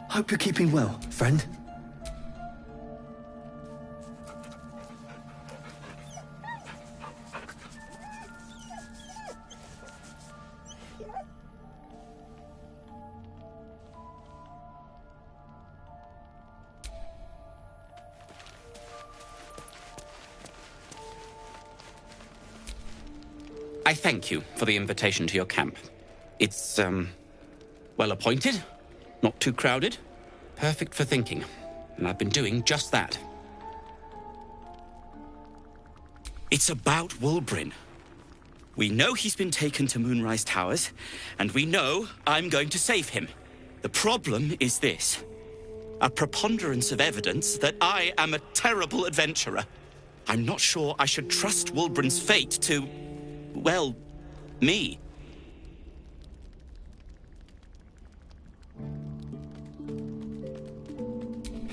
Hope you're keeping well, friend. I thank you for the invitation to your camp. It's, well appointed, not too crowded, perfect for thinking, and I've been doing just that. It's about Wulbrin. We know he's been taken to Moonrise Towers, and we know I'm going to save him. The problem is this: a preponderance of evidence that I am a terrible adventurer. I'm not sure I should trust Wulbrin's fate to, well, me.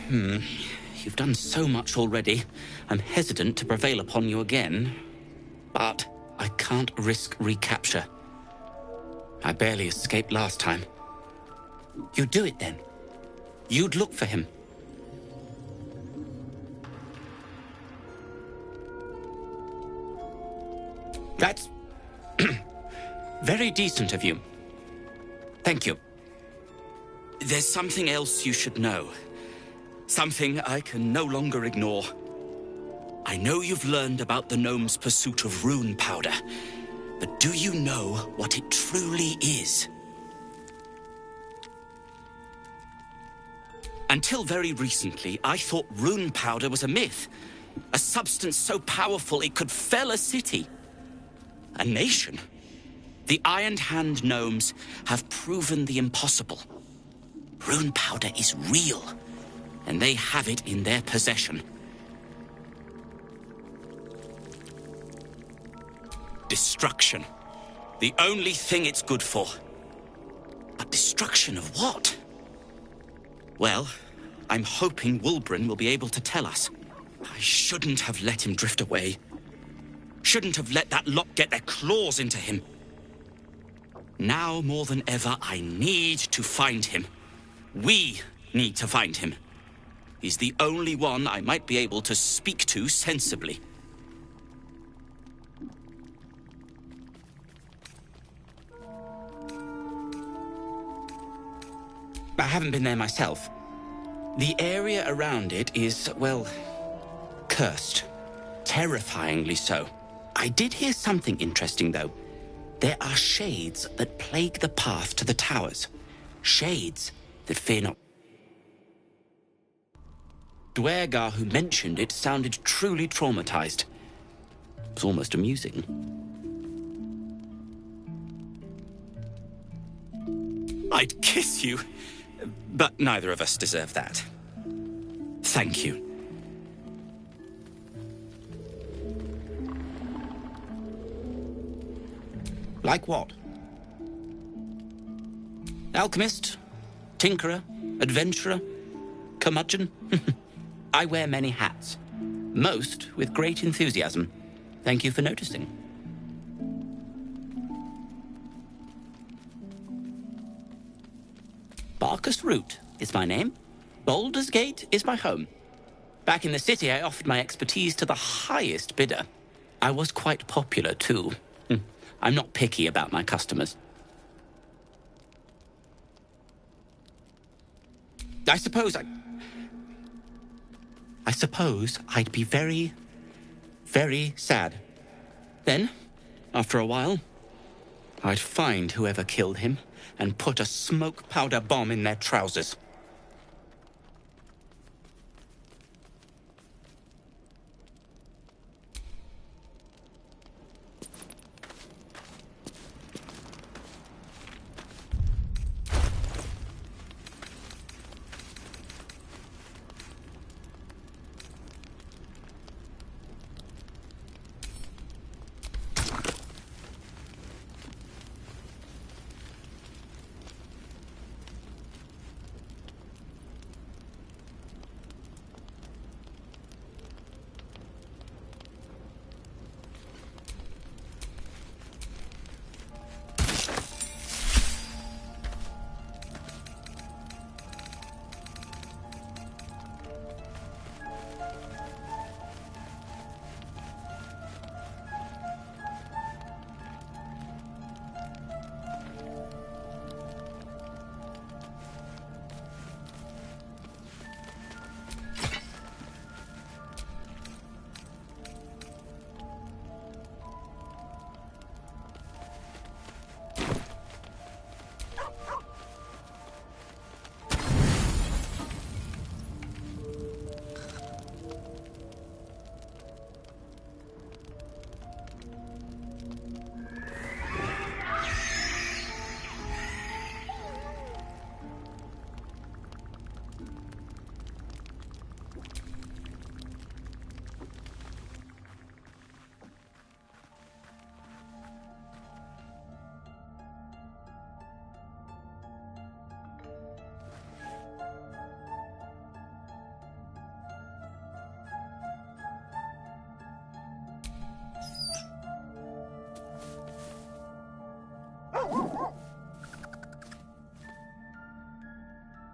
You've done so much already. I'm hesitant to prevail upon you again. But I can't risk recapture. I barely escaped last time. You'd do it then. You'd look for him. That's very decent of you. Thank you. There's something else you should know. Something I can no longer ignore. I know you've learned about the gnome's pursuit of rune powder, but do you know what it truly is? Until very recently, I thought rune powder was a myth. A substance so powerful it could fell a city. A nation. The Iron Hand gnomes have proven the impossible. Rune powder is real, and they have it in their possession. Destruction. The only thing it's good for. But destruction of what? Well, I'm hoping Wulbrin will be able to tell us. I shouldn't have let him drift away. Shouldn't have let that lot get their claws into him. Now more than ever, I need to find him. We need to find him. He's the only one I might be able to speak to sensibly. I haven't been there myself. The area around it is, well, cursed. Terrifyingly so. I did hear something interesting, though. There are shades that plague the path to the towers. Shades that fear not. Dwergar who mentioned it sounded truly traumatized. It was almost amusing. I'd kiss you, but neither of us deserve that. Thank you. Like what? Alchemist? Tinkerer? Adventurer? Curmudgeon? I wear many hats. Most with great enthusiasm. Thank you for noticing. Barkus Root is my name. Baldur's Gate is my home. Back in the city, I offered my expertise to the highest bidder. I was quite popular, too. I'm not picky about my customers. I suppose I'd be very, very sad. Then, after a while, I'd find whoever killed him and put a smoke powder bomb in their trousers.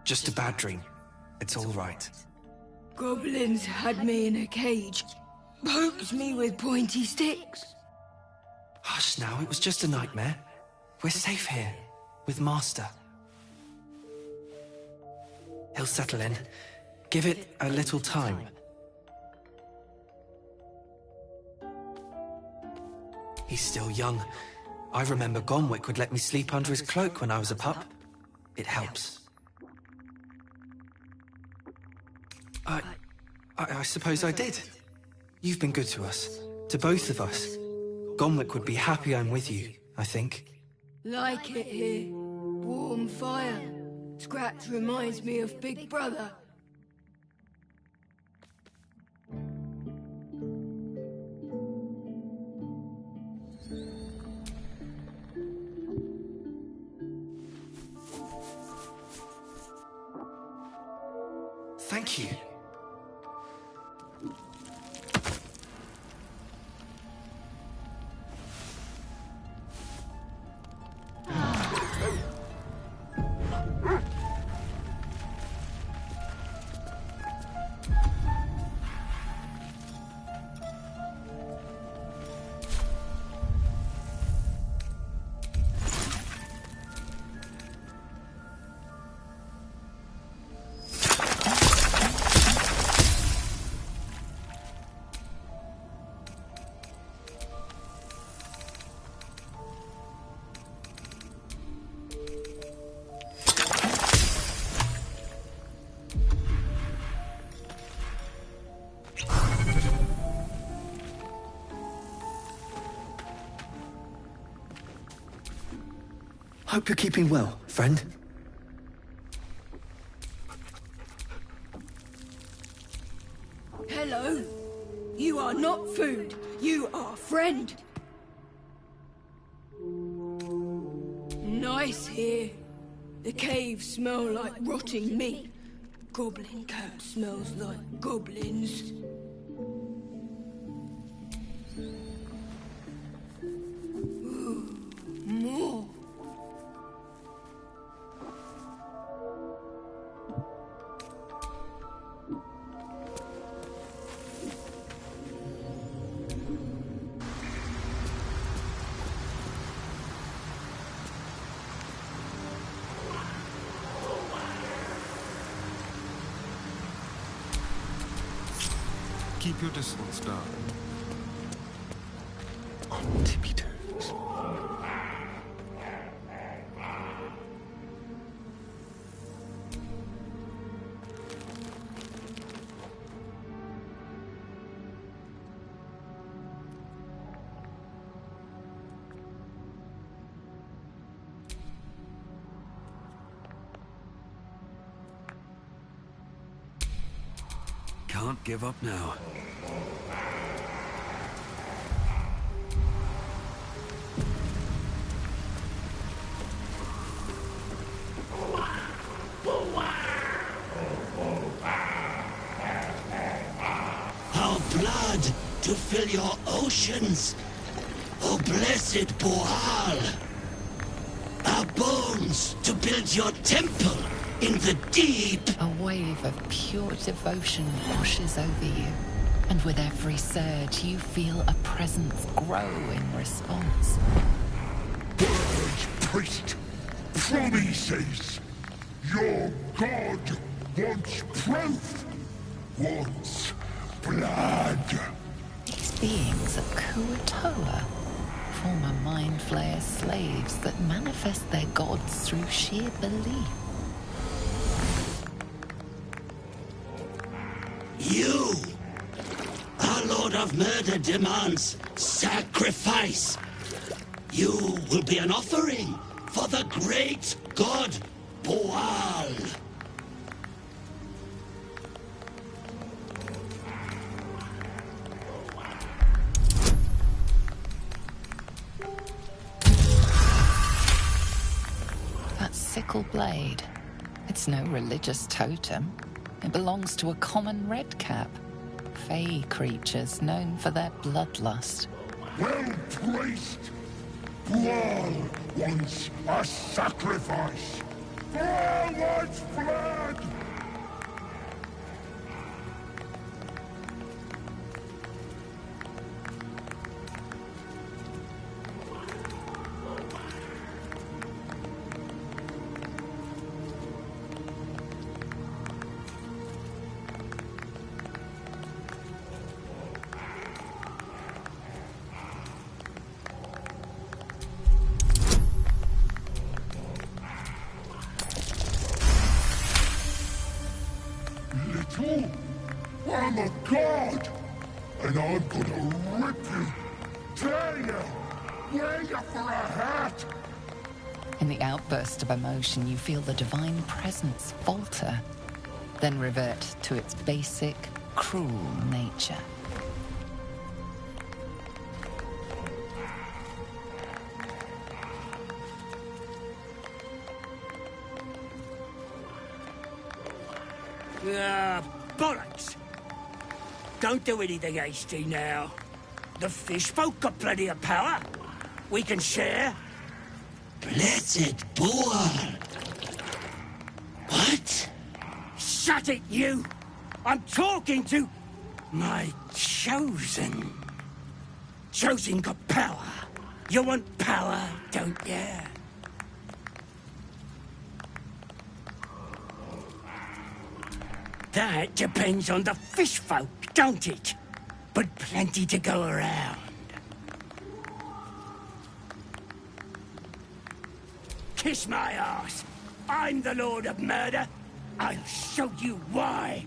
Just a bad dream. It's all right. Goblins had me in a cage. Poked me with pointy sticks. Hush now, it was just a nightmare. We're safe here, with Master. He'll settle in. Give it a little time. He's still young. I remember Gonwick would let me sleep under his cloak when I was a pup. It helps. I suppose I did. You've been good to us. To both of us. Gonwick would be happy I'm with you, I think. Like it here. Warm fire. Scratch reminds me of Big Brother. Thank you. Hope you're keeping well, friend. Hello. You are not food. You are friend. Nice here. The caves smell like rotting meat. Goblin camp smells like goblins. Ooh, more. Keep your distance down. On tippy toes. Can't give up now. Our blood to fill your oceans, O blessed Boal. Our bones to build your temple in the deep. A wave of pure devotion washes over you, and with every surge you feel a presence grow in response. Bird priest, promises. Your god wants proof, wants blood. These beings are Kuatoa, former Mind Flayer slaves that manifest their gods through sheer belief. You, our Lord of Murder, demands sacrifice. You will be an offering for the great god Boal. That sickle blade, it's no religious totem. It belongs to a common redcap. Fey creatures known for their bloodlust. Well placed. Boal wants a sacrifice. For all once fled! Little? I'm a god! And I'm gonna rip you, tear you, wear you for a hat! In the outburst of emotion, you feel the divine presence falter, then revert to its basic, cruel nature. Ah, bollocks! Don't do anything hasty now. The fish folk got plenty of power. We can share. Blessed boar! What? Shut it, you! I'm talking to my chosen. Chosen got power. You want power, don't you? That depends on the fish folk, don't it? But plenty to go around. Kiss my ass. I'm the Lord of Murder. I'll show you why.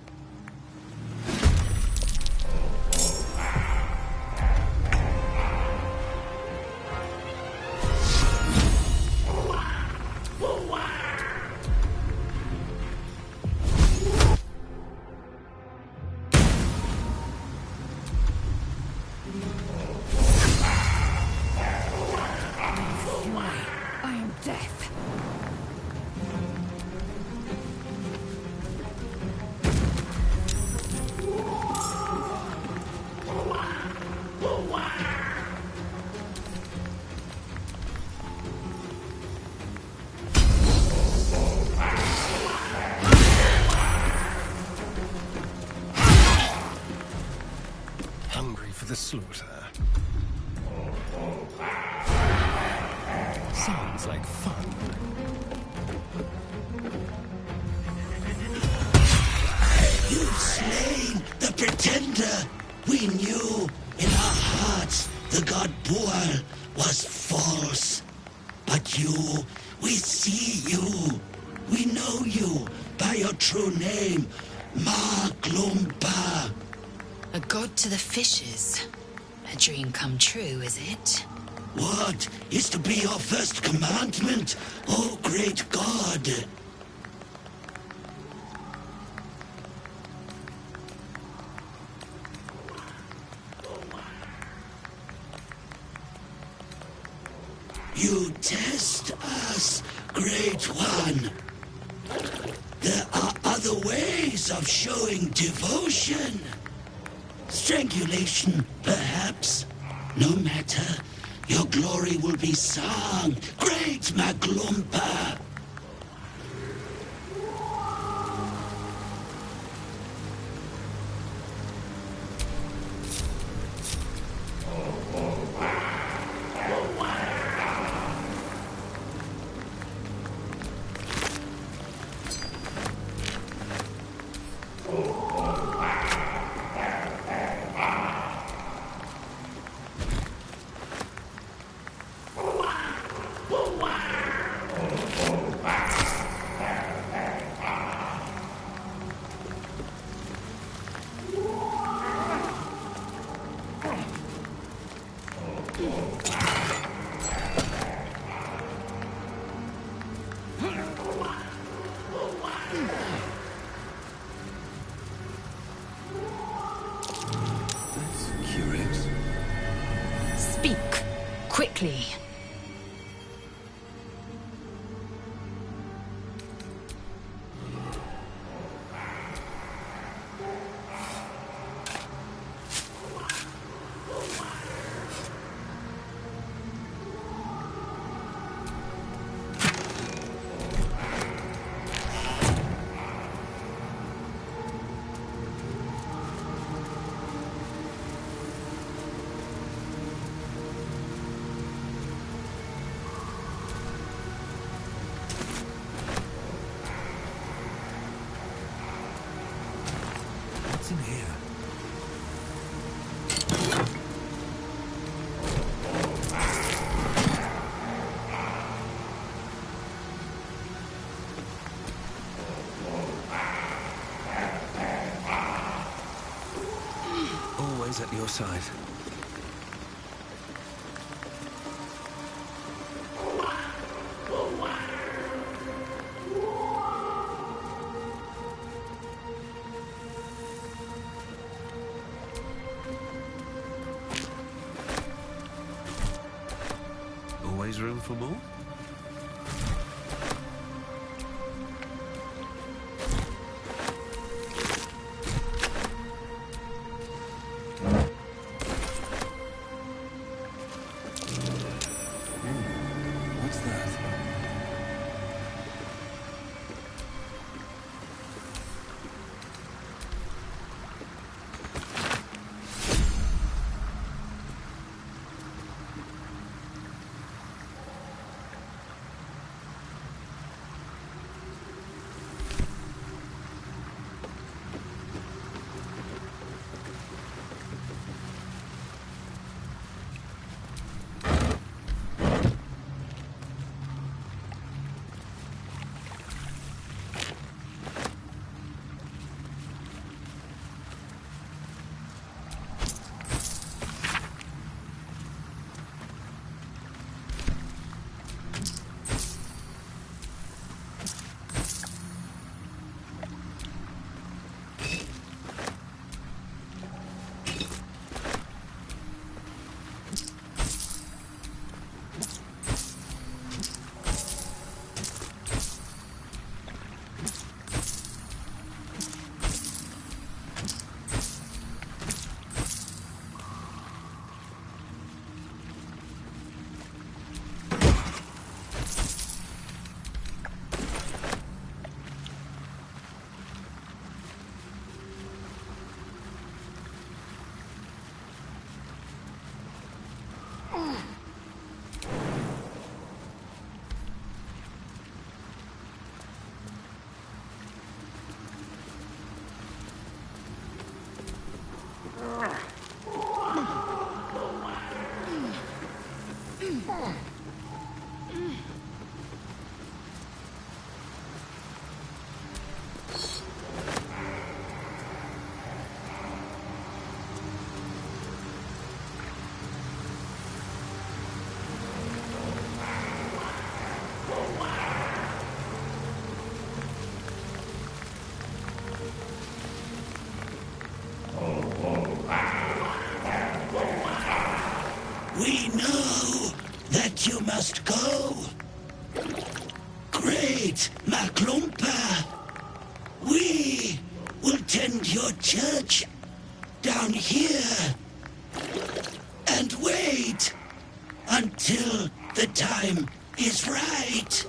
I am death. Hungry for the slaughter. Sounds like fun. You've slain the pretender. We knew in our hearts the god Boar was false. But you, we see you. We know you by your true name, Maglumpa. A god to the fishes. A dream come true, is it? What is to be your first commandment, O great god? You test us, great one. There are other ways of showing devotion. Strangulation, perhaps. No matter. Your glory will be sung, great Maglumpa! Curious. Speak. Quickly. your side. Always room for more? What's that? We know that you must go. Great Maklumpa. We will tend your church down here and wait until the time is right.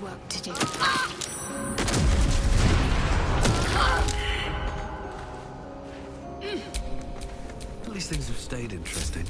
work to do. At least things have stayed interesting.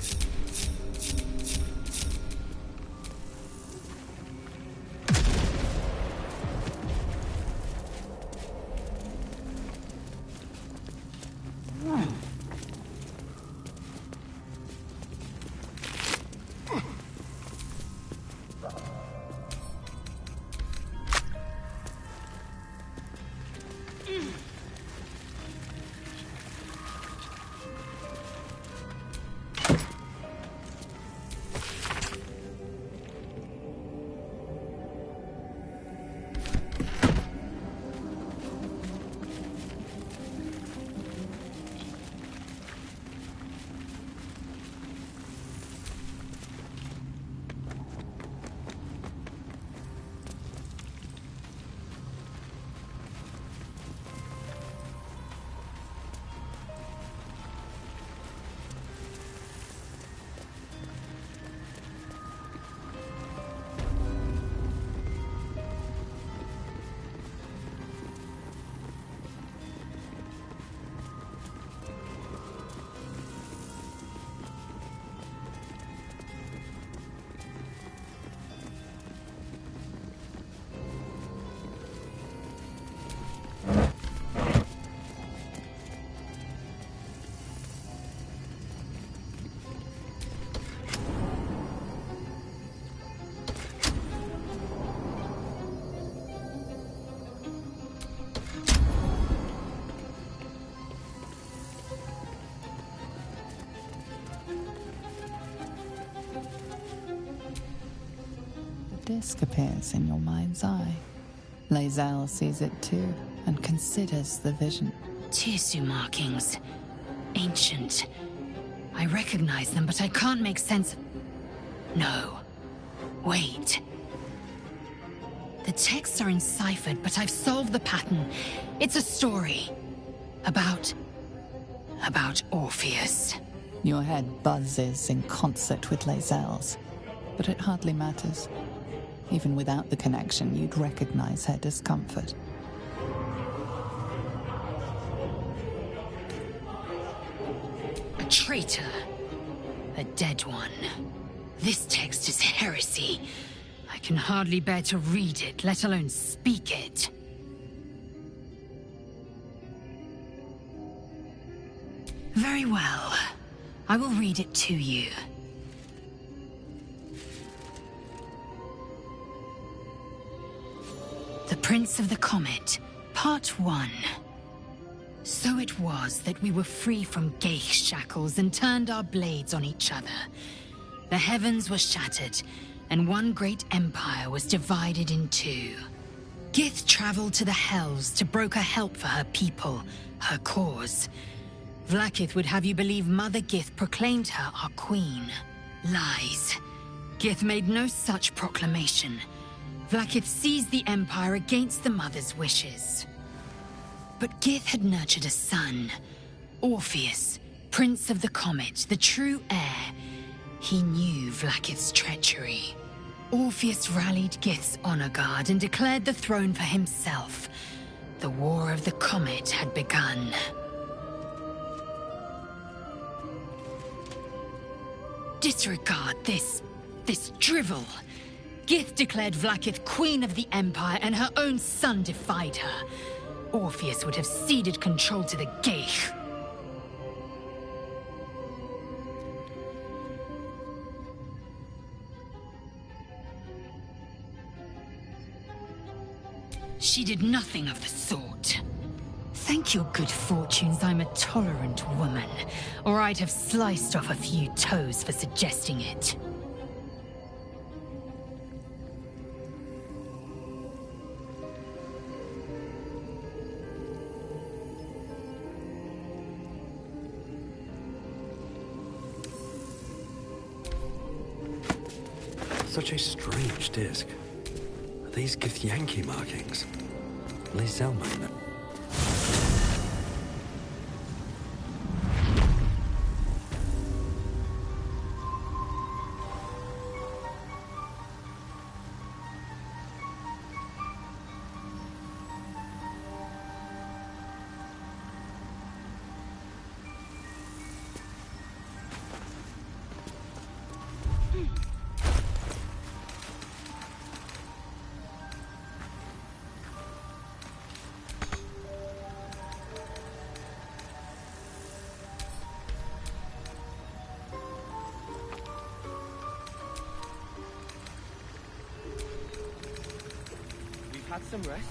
Disc appears in your mind's eye. Lae'zel sees it too, and considers the vision. Tissue markings. Ancient. I recognize them, but I can't make sense of... No. Wait. The texts are enciphered, but I've solved the pattern. It's a story. About Orpheus. Your head buzzes in concert with Lae'zel's, but it hardly matters. Even without the connection, you'd recognize her discomfort. A traitor. A dead one. This text is heresy. I can hardly bear to read it, let alone speak it. Very well. I will read it to you. The Prince of the Comet, Part 1. So it was that we were free from Geich shackles and turned our blades on each other. The heavens were shattered, and one great empire was divided in two. Gith traveled to the Hells to broker help for her people, her cause. Vlaakith would have you believe Mother Gith proclaimed her our queen. Lies. Gith made no such proclamation. Vlaakith seized the Empire against the Mother's wishes. But Gith had nurtured a son, Orpheus, Prince of the Comet, the true heir. He knew Vlaakith's treachery. Orpheus rallied Gith's honor guard and declared the throne for himself. The War of the Comet had begun. Disregard this drivel. Gith declared Vlaakith Queen of the Empire, and her own son defied her. Orpheus would have ceded control to the Geich. She did nothing of the sort. Thank your good fortunes I'm a tolerant woman, or I'd have sliced off a few toes for suggesting it. Such a strange disc. Are these Githyanki markings? Lae'zel made them. had some rest.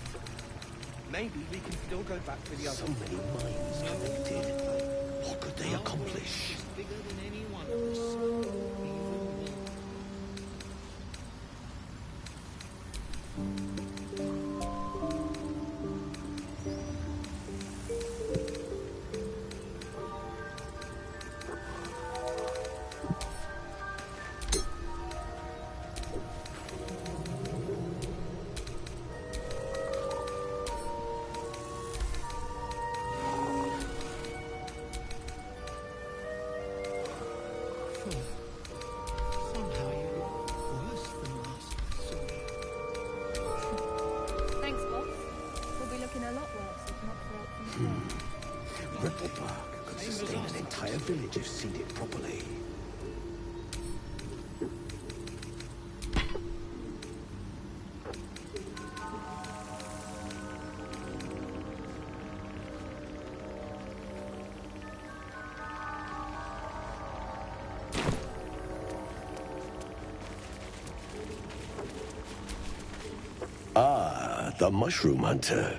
Maybe we can still go back to the other. So many minds connected. What could they accomplish? Bigger than any one of us. Somehow you look worse than last I saw you. Thanks, boss. We'll be looking a lot worse if not for help from the Ripplebark could sustain an entire village if seeded properly. Ah, the Mushroom Hunter.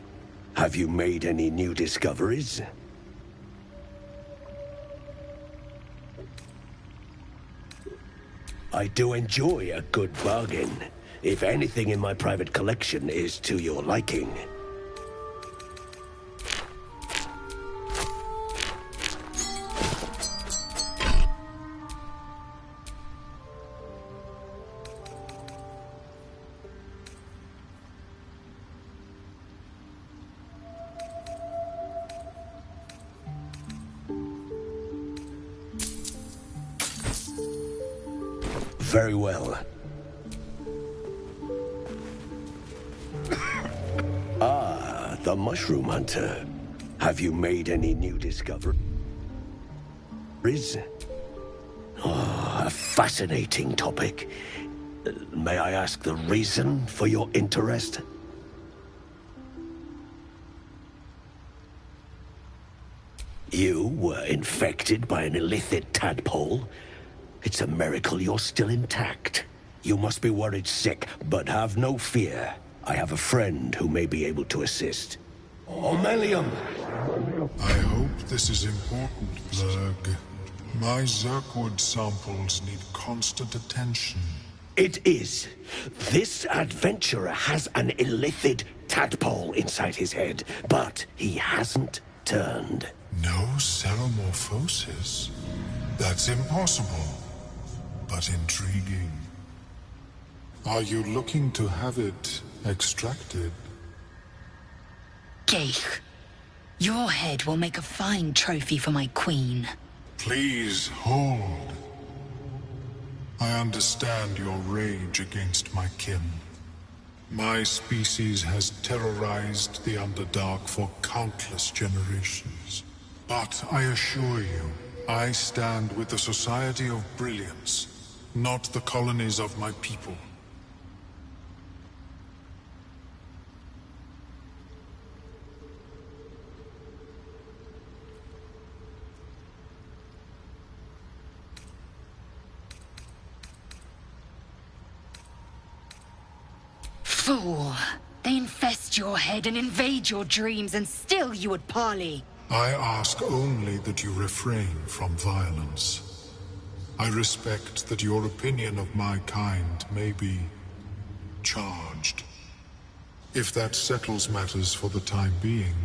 Have you made any new discoveries? I do enjoy a good bargain, if anything in my private collection is to your liking. Very well. Ah, the Mushroom Hunter. Have you made any new discoveries? Ah, a fascinating topic. May I ask the reason for your interest? You were infected by an illicit tadpole? It's a miracle you're still intact. You must be worried sick, but have no fear. I have a friend who may be able to assist. Omelium! I hope this is important, Blurg. My Zerkwood samples need constant attention. It is. This adventurer has an illicit tadpole inside his head, but he hasn't turned. No ceremorphosis? That's impossible, but intriguing. Are you looking to have it extracted? Geich, your head will make a fine trophy for my queen. Please hold. I understand your rage against my kin. My species has terrorized the Underdark for countless generations. But I assure you, I stand with the Society of Brilliance, not the colonies of my people. Fool! They infest your head and invade your dreams, and still you would parley. I ask only that you refrain from violence. I respect that your opinion of my kind may be charged. If that settles matters for the time being,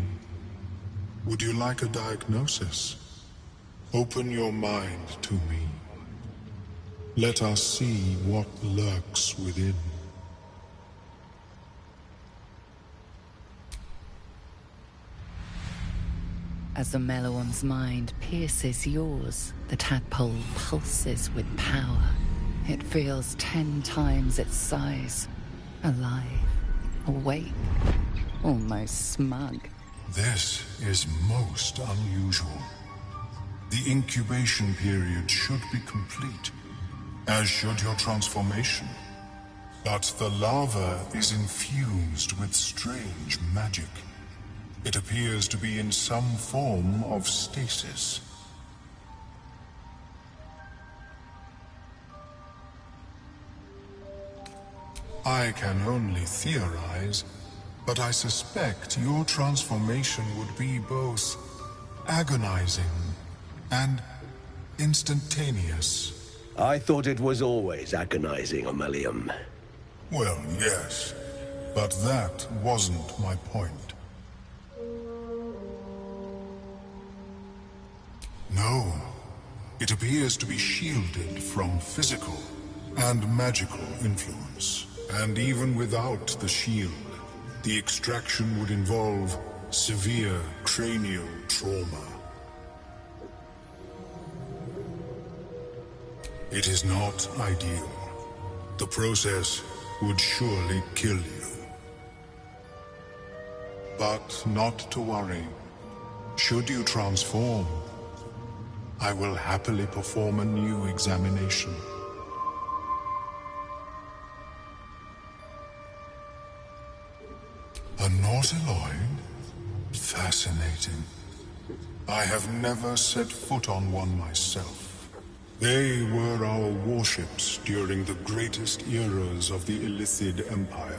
would you like a diagnosis? Open your mind to me. Let us see what lurks within. As the Meloam's mind pierces yours, the tadpole pulses with power. It feels 10 times its size. Alive, awake, almost smug. This is most unusual. The incubation period should be complete, as should your transformation. But the larva is infused with strange magic. It appears to be in some form of stasis. I can only theorize, But I suspect your transformation would be both agonizing and instantaneous. I thought it was always agonizing, Ammalium. Well, yes, but that wasn't my point. No, it appears to be shielded from physical and magical influence. And even without the shield, the extraction would involve severe cranial trauma. It is not ideal. The process would surely kill you. But not to worry. Should you transform, I will happily perform a new examination. A Nautiloid? Fascinating. I have never set foot on one myself. They were our warships during the greatest eras of the Illithid Empire.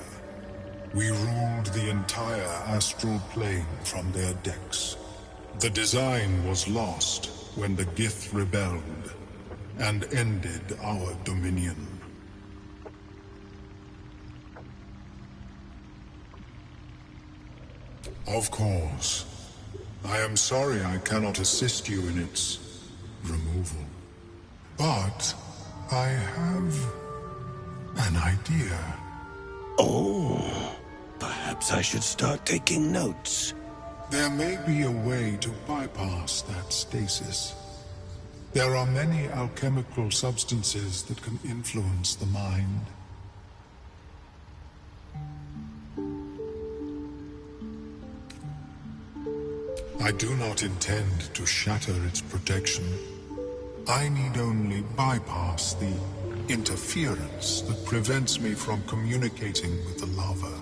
We ruled the entire astral plane from their decks. The design was lost when the Gith rebelled and ended our dominion. Of course. I am sorry I cannot assist you in its removal. But I have an idea. Oh, perhaps I should start taking notes. There may be a way to bypass that stasis. There are many alchemical substances that can influence the mind. I do not intend to shatter its protection. I need only bypass the interference that prevents me from communicating with the lava.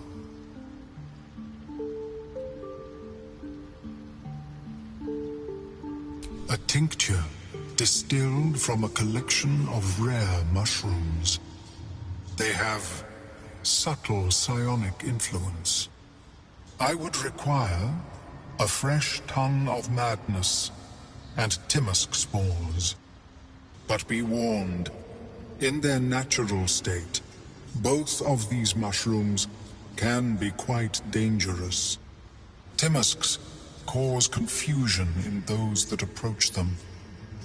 A tincture distilled from a collection of rare mushrooms. They have subtle psionic influence. I would require a fresh tongue of madness and Timusk spores. But be warned, in their natural state, both of these mushrooms can be quite dangerous. Timusks cause confusion in those that approach them.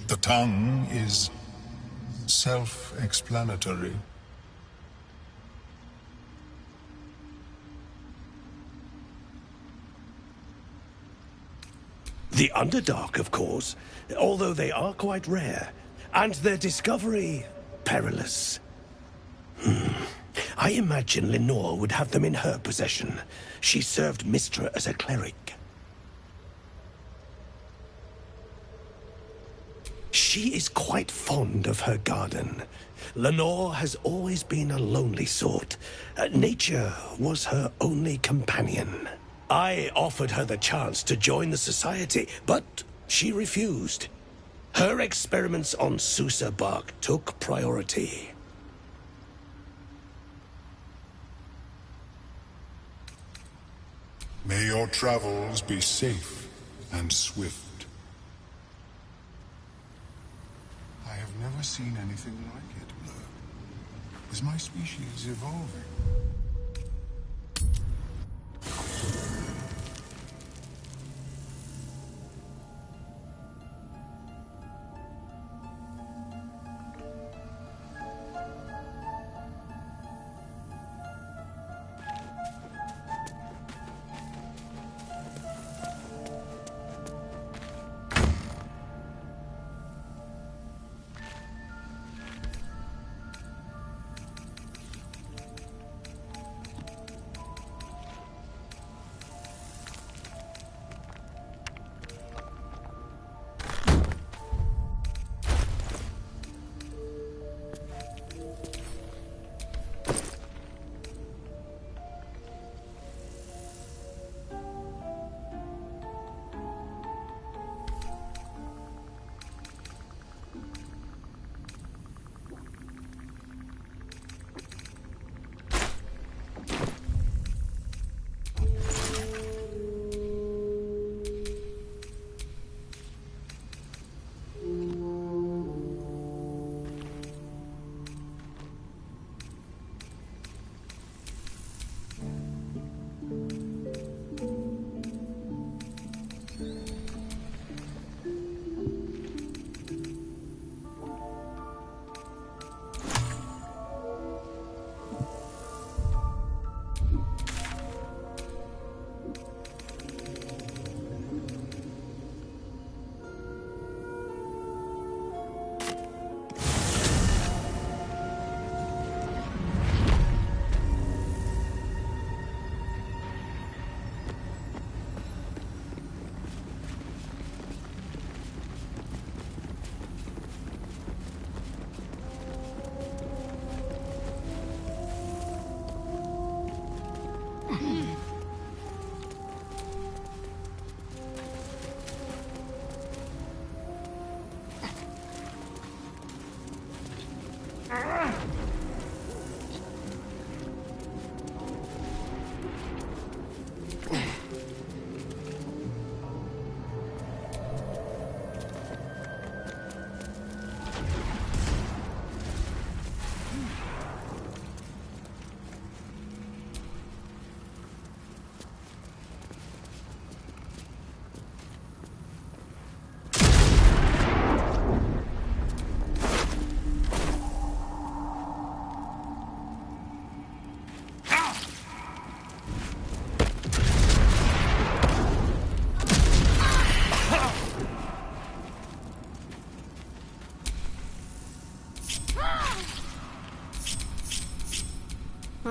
The tongue is self-explanatory. The Underdark, of course, although they are quite rare, and their discovery perilous. I imagine Lenore would have them in her possession. She served Mystra as a cleric. She is quite fond of her garden. Lenore has always been a lonely sort. Nature was her only companion. I offered her the chance to join the society, but she refused. Her experiments on Susa bark took priority. May your travels be safe and swift. I have never seen anything like it, Blur. Is my species evolving?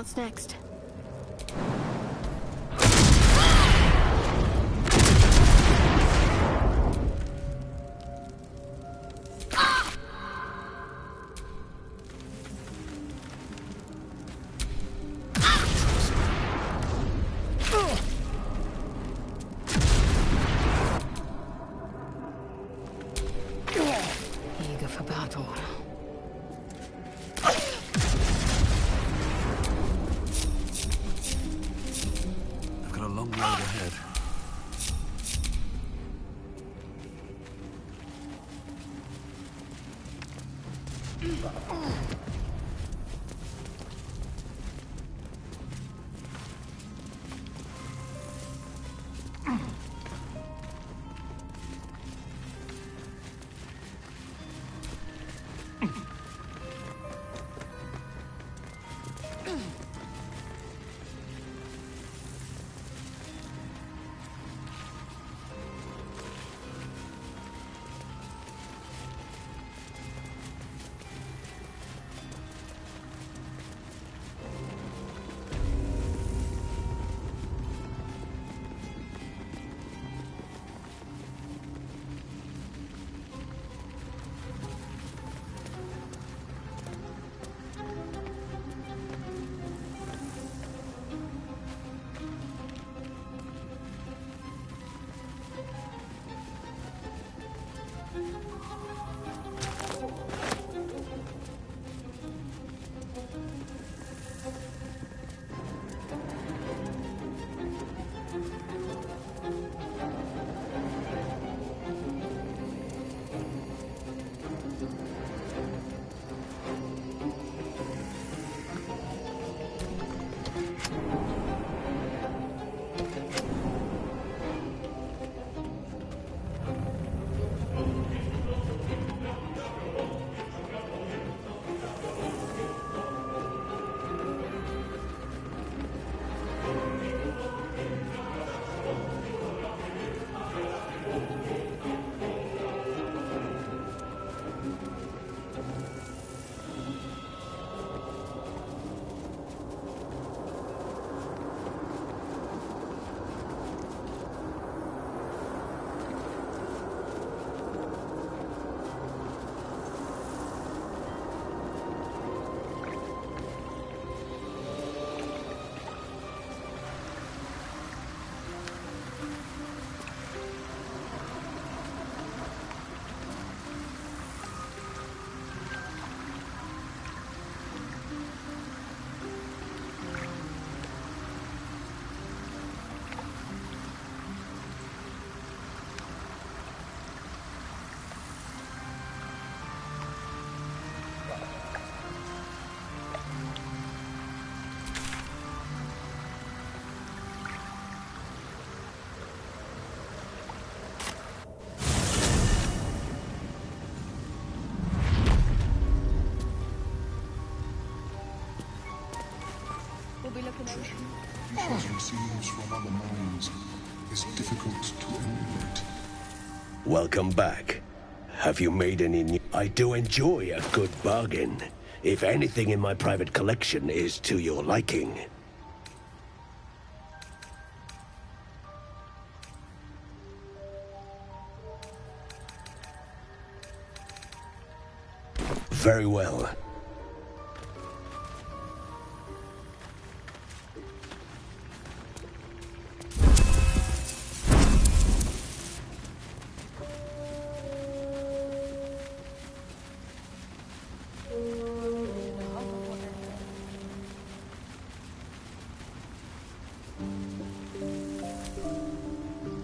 What's next? Eager for battle. I've got a long road ahead. We'll be looking over. Visions receives from other minds is difficult to emulate. Welcome back. Have you made any new... I do enjoy a good bargain. If anything in my private collection is to your liking. Very well.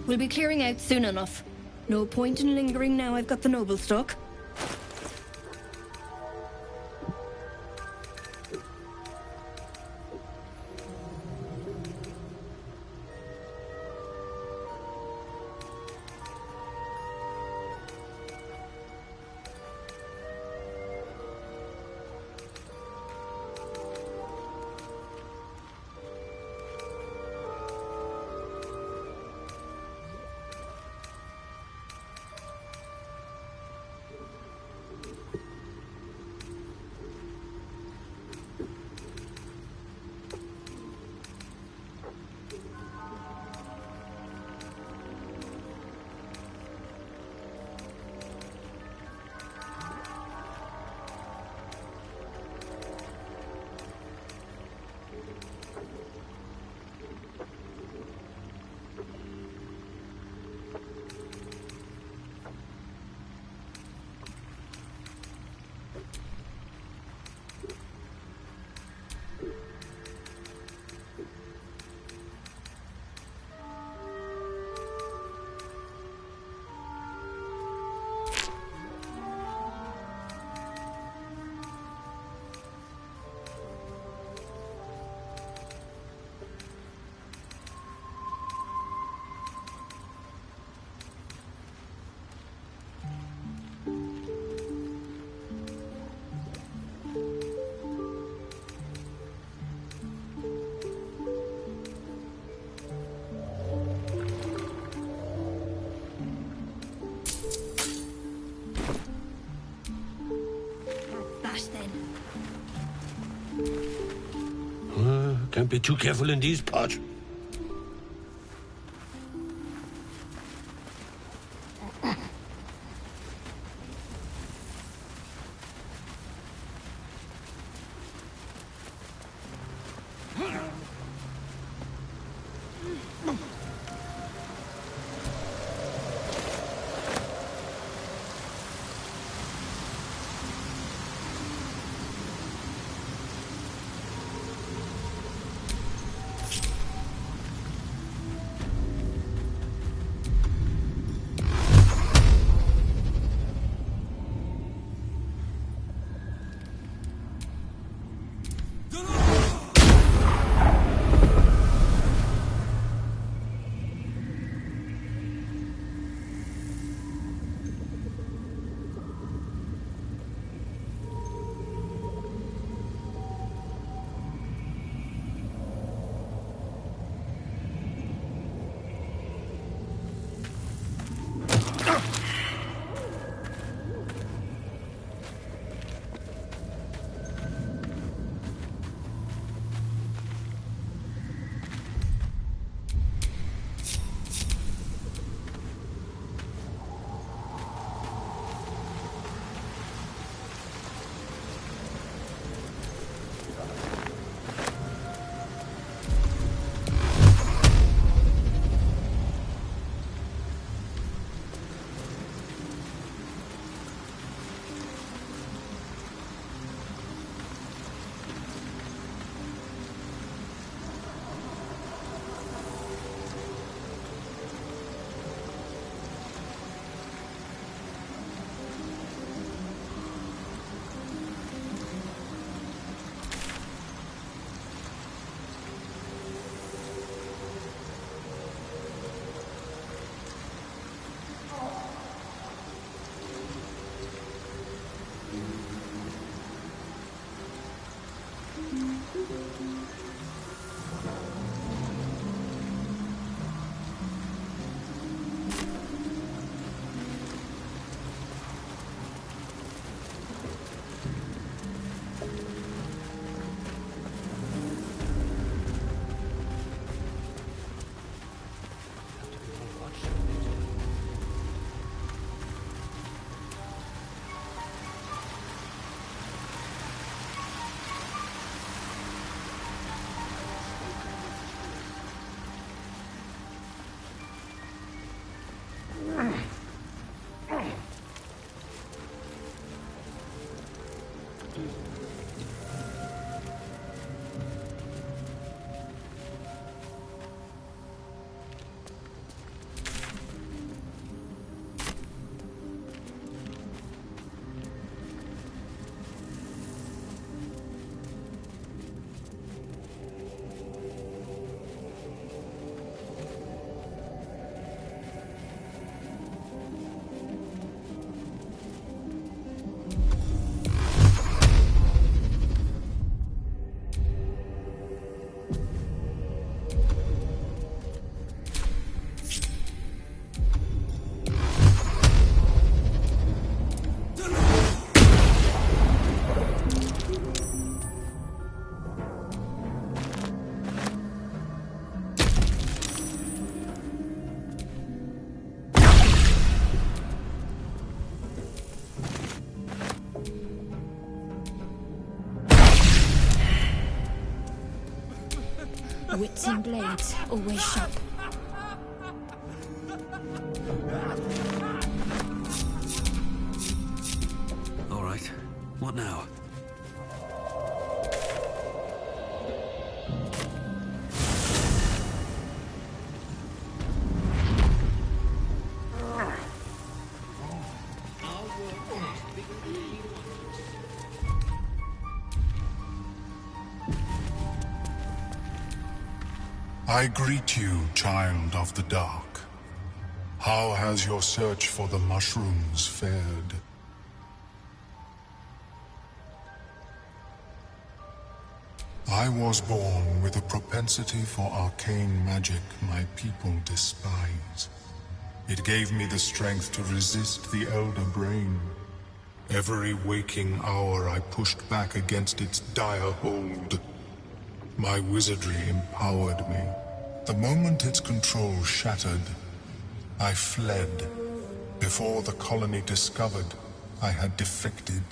We'll be clearing out soon enough. No point in lingering now I've got the noble stock. Don't be too careful in these parts. Wits and blades, always sharp. All right. What now? I greet you, child of the dark. How has your search for the mushrooms fared? I was born with a propensity for arcane magic my people despise. It gave me the strength to resist the Elder Brain. Every waking hour I pushed back against its dire hold. My wizardry empowered me. The moment its control shattered, I fled. Before the colony discovered I had defected.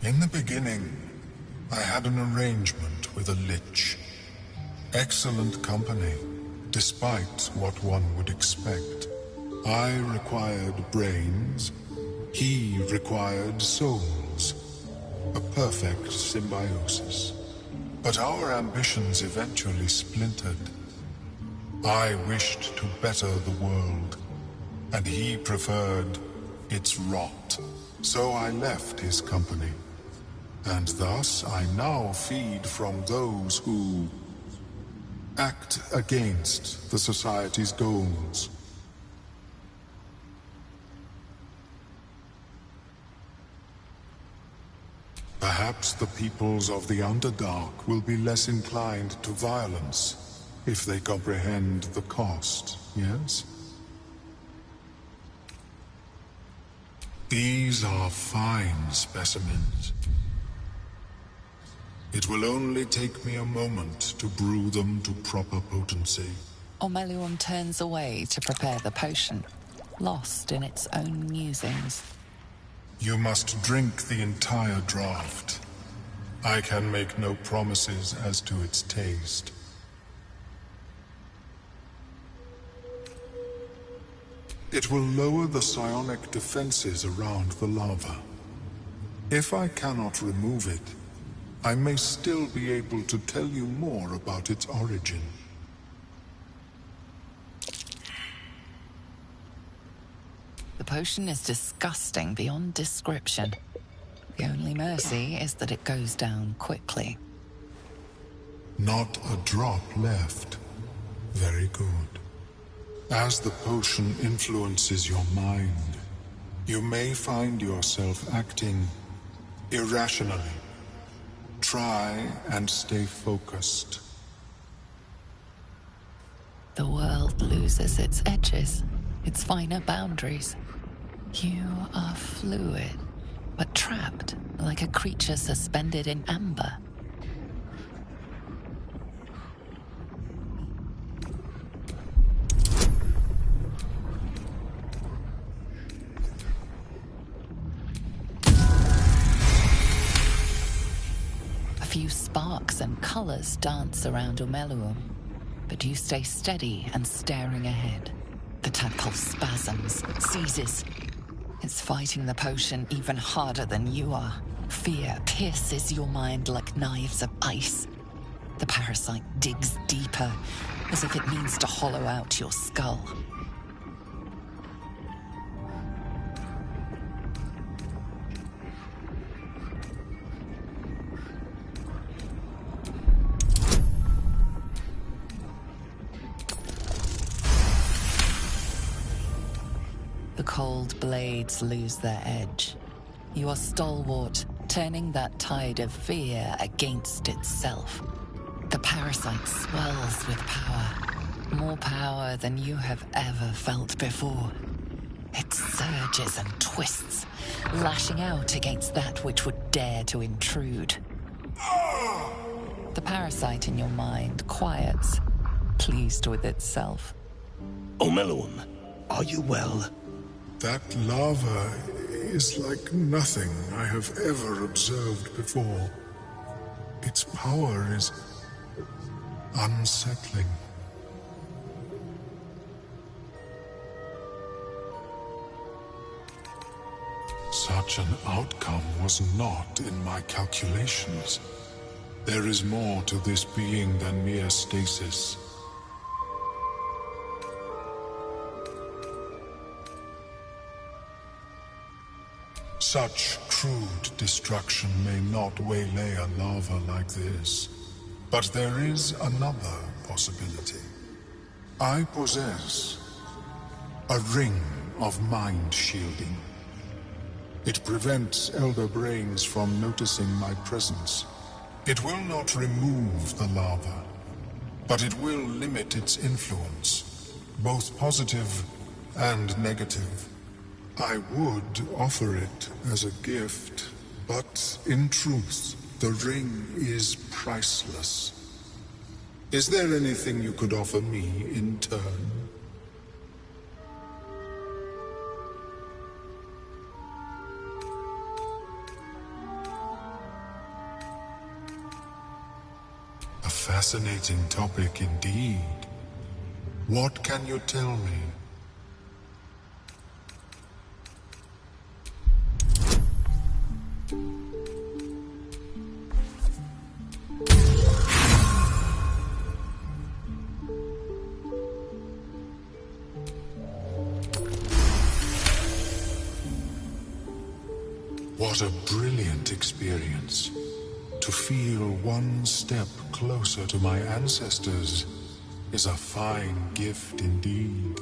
In the beginning, I had an arrangement with a lich. Excellent company, despite what one would expect. I required brains, he required souls. A perfect symbiosis. But our ambitions eventually splintered. I wished to better the world, and he preferred its rot. So I left his company. And thus I now feed from those who act against the Society's goals. Perhaps the peoples of the Underdark will be less inclined to violence if they comprehend the cost, yes? These are fine specimens. It will only take me a moment to brew them to proper potency. Ormelium turns away to prepare the potion, lost in its own musings. You must drink the entire draught. I can make no promises as to its taste. It will lower the psionic defenses around the lava. If I cannot remove it, I may still be able to tell you more about its origin. The potion is disgusting beyond description. The only mercy is that it goes down quickly. Not a drop left. Very good. As the potion influences your mind, you may find yourself acting irrationally. Try and stay focused. The world loses its edges, its finer boundaries. You are fluid, but trapped like a creature suspended in amber. A few sparks and colors dance around Ormelium, but you stay steady and staring ahead. The tadpole spasms, seizes. It's fighting the potion even harder than you are. Fear pierces your mind like knives of ice. The parasite digs deeper, as if it means to hollow out your skull. The cold blades lose their edge. You are stalwart, turning that tide of fear against itself. The parasite swells with power, more power than you have ever felt before. It surges and twists, lashing out against that which would dare to intrude. The parasite in your mind quiets, pleased with itself. Omeluum, are you well? That lava is like nothing I have ever observed before. Its power is unsettling. Such an outcome was not in my calculations. There is more to this being than mere stasis. Such crude destruction may not waylay a lava like this. But there is another possibility. I possess a ring of mind shielding. It prevents elder brains from noticing my presence. It will not remove the lava, but it will limit its influence, both positive and negative. I would offer it as a gift, but in truth, the ring is priceless. Is there anything you could offer me in turn? A fascinating topic indeed. What can you tell me? What a brilliant experience. To feel one step closer to my ancestors is a fine gift indeed.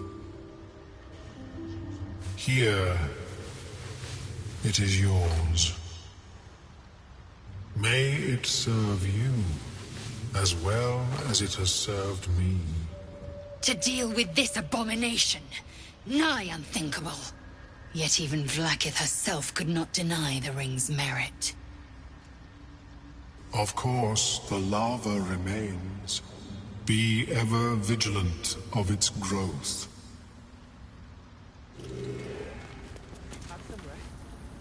Here, it is yours. May it serve you as well as it has served me. To deal with this abomination, nigh unthinkable. Yet even Vlaakith herself could not deny the ring's merit. Of course, the lava remains. Be ever vigilant of its growth.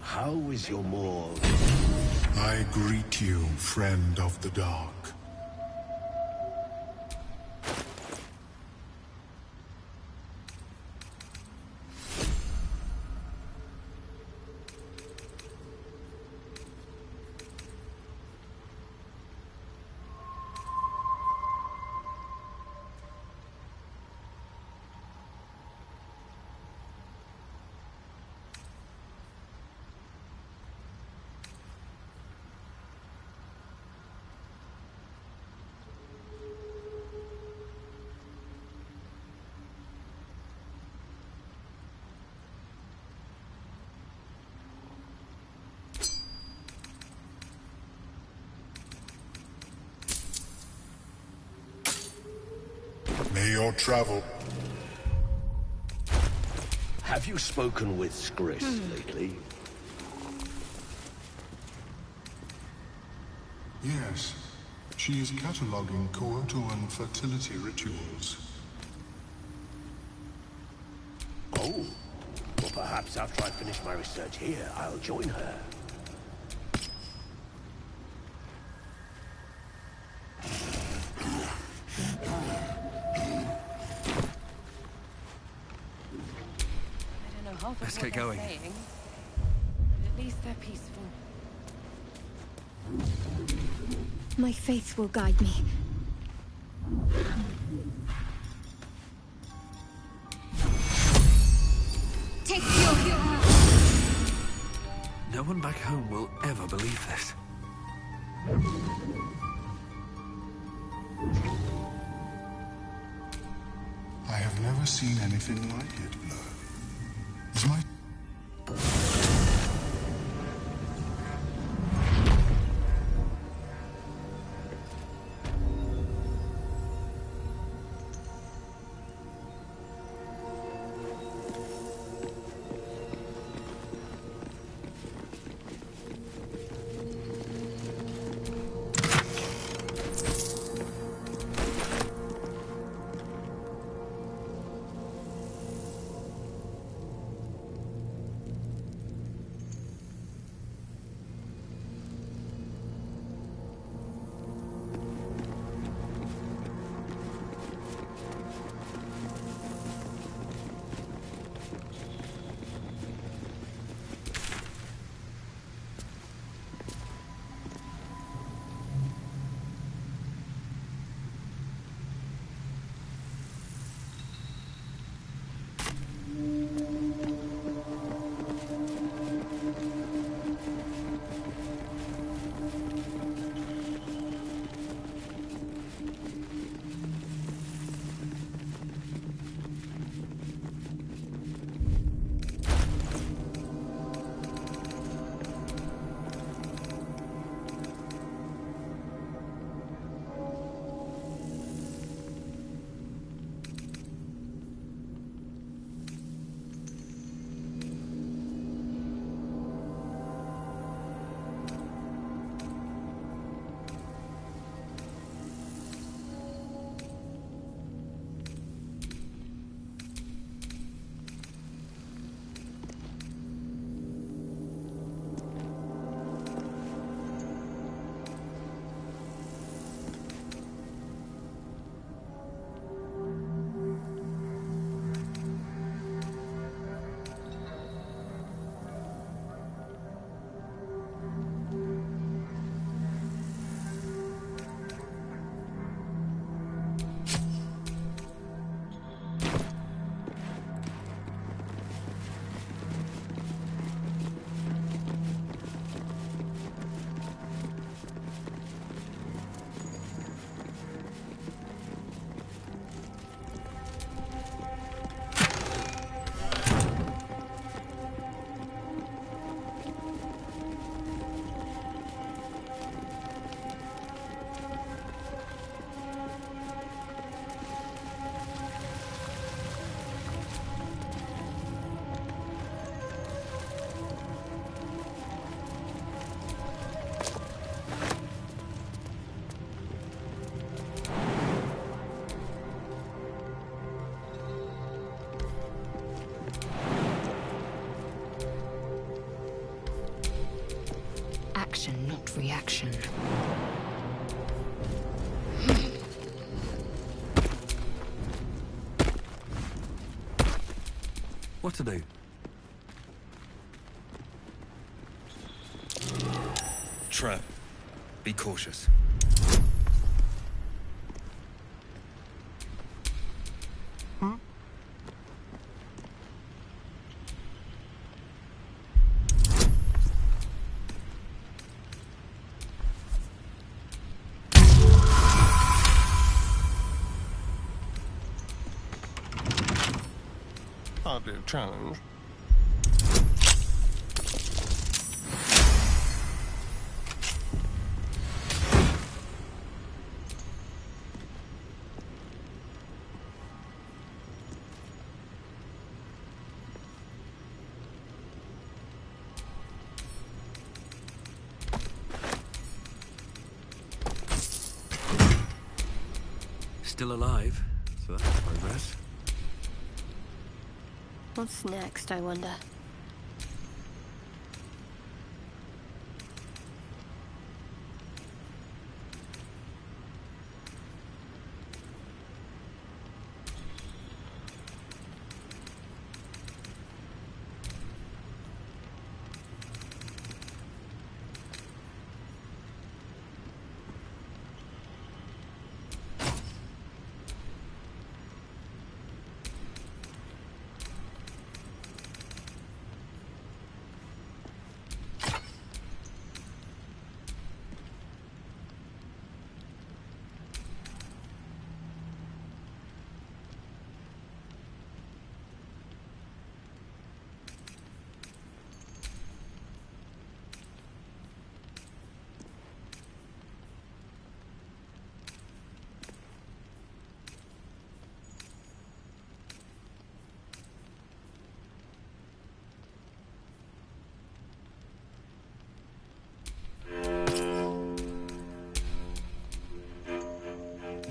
How is your maw? I greet you, friend of the dark. May your travel... Have you spoken with Skris lately? Yes. She is cataloguing coital and fertility rituals. Oh. Well, perhaps after I finish my research here, I'll join her. Let's get going. Saying, but at least they're peaceful. My faith will guide me. Take your hero! No one back home will ever believe this. I have never seen anything like it, Blur. Is my... action, not reaction. What to do? Trap. Be cautious. Hardly a challenge. Still alive, so that's progress. What's next, I wonder?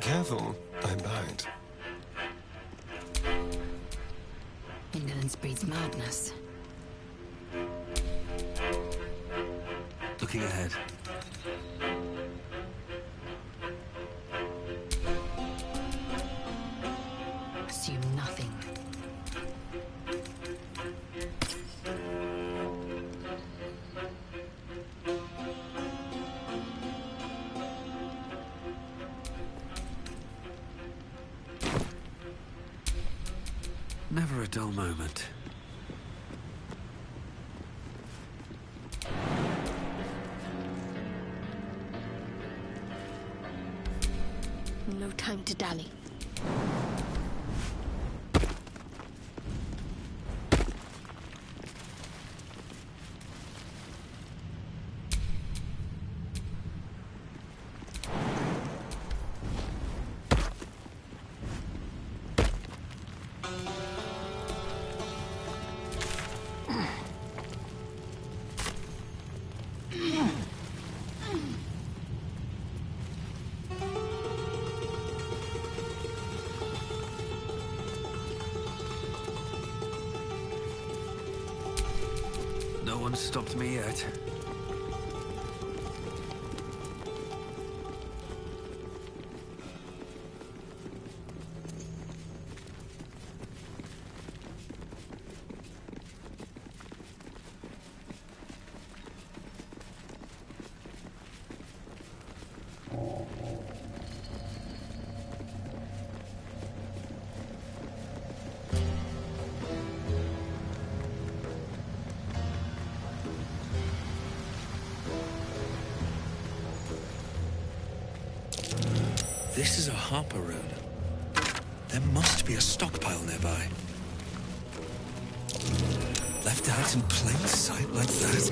Careful, I'm behind. Indolence breeds madness. Looking ahead. Assume nothing. Never a dull moment. No time to dally. No one's stopped me yet. This is a Harper rune. There must be a stockpile nearby. Left out in plain sight like that?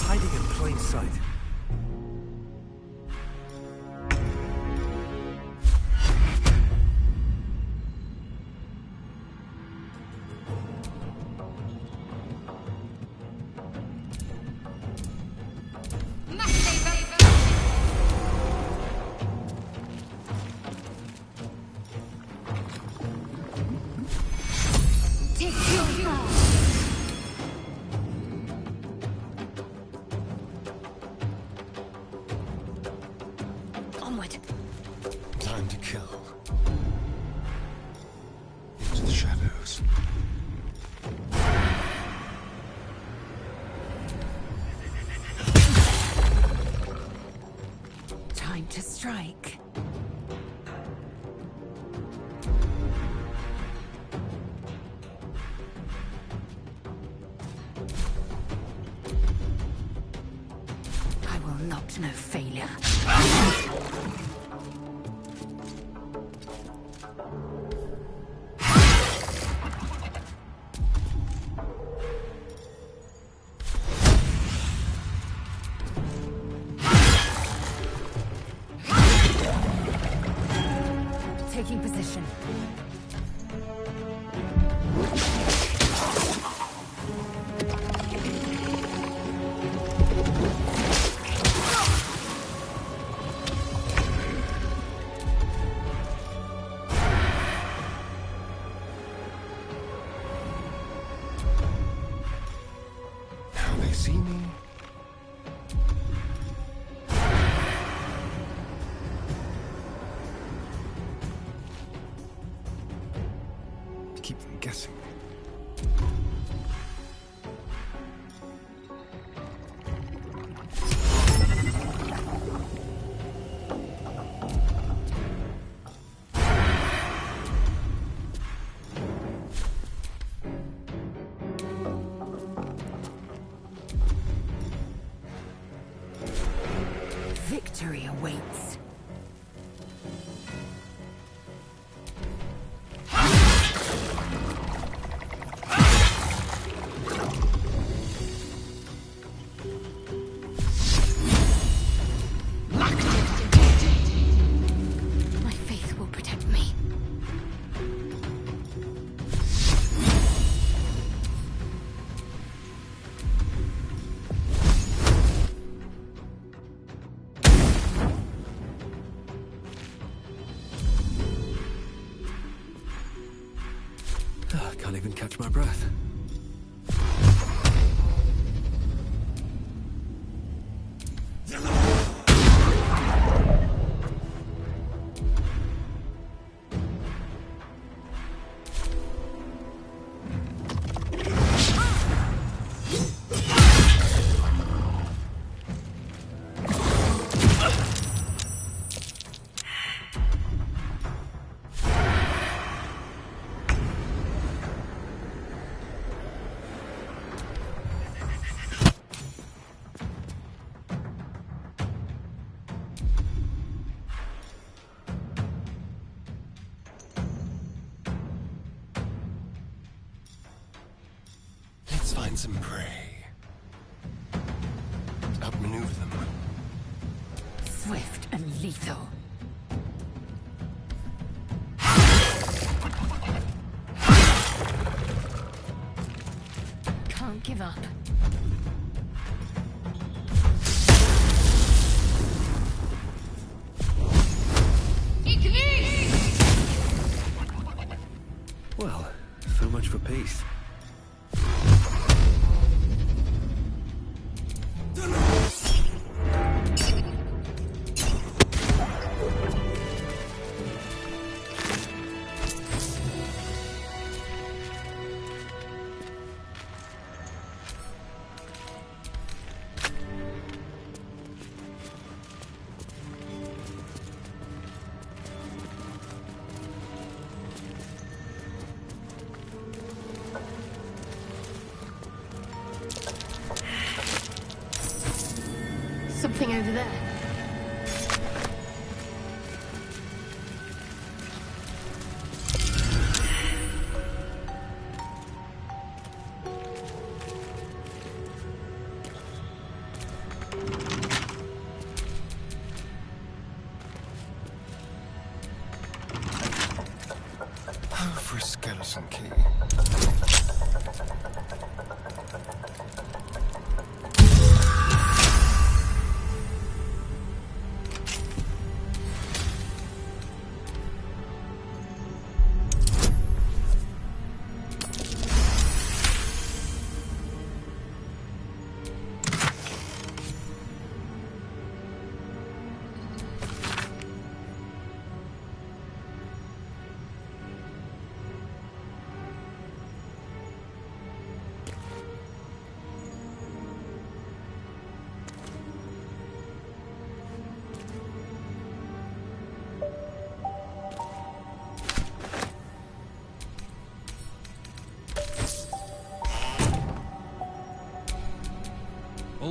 Hiding in plain sight. Onward. Time to kill. Into the shadows. Time to strike. I will not know failure. Taking position. Now they see me. Keep them guessing. Victory awaits. My faith will protect me. I can't even catch my breath. Let's find some prey. Outmaneuver them. Swift and lethal. Can't give up. Well, so much for peace. Something over there. For a skeleton key.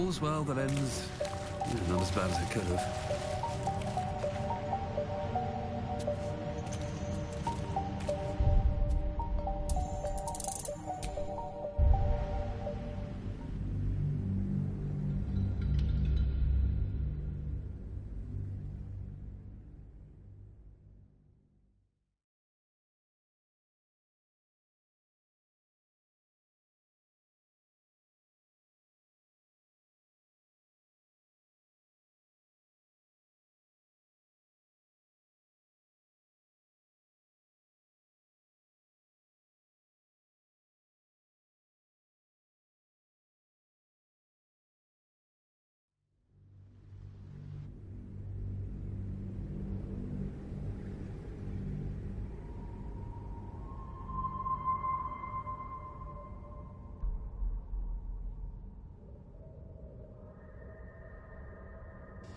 all's well that ends not as bad as it could have.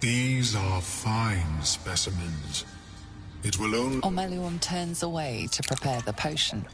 These are fine specimens. It will only... Ormelium turns away to prepare the potion.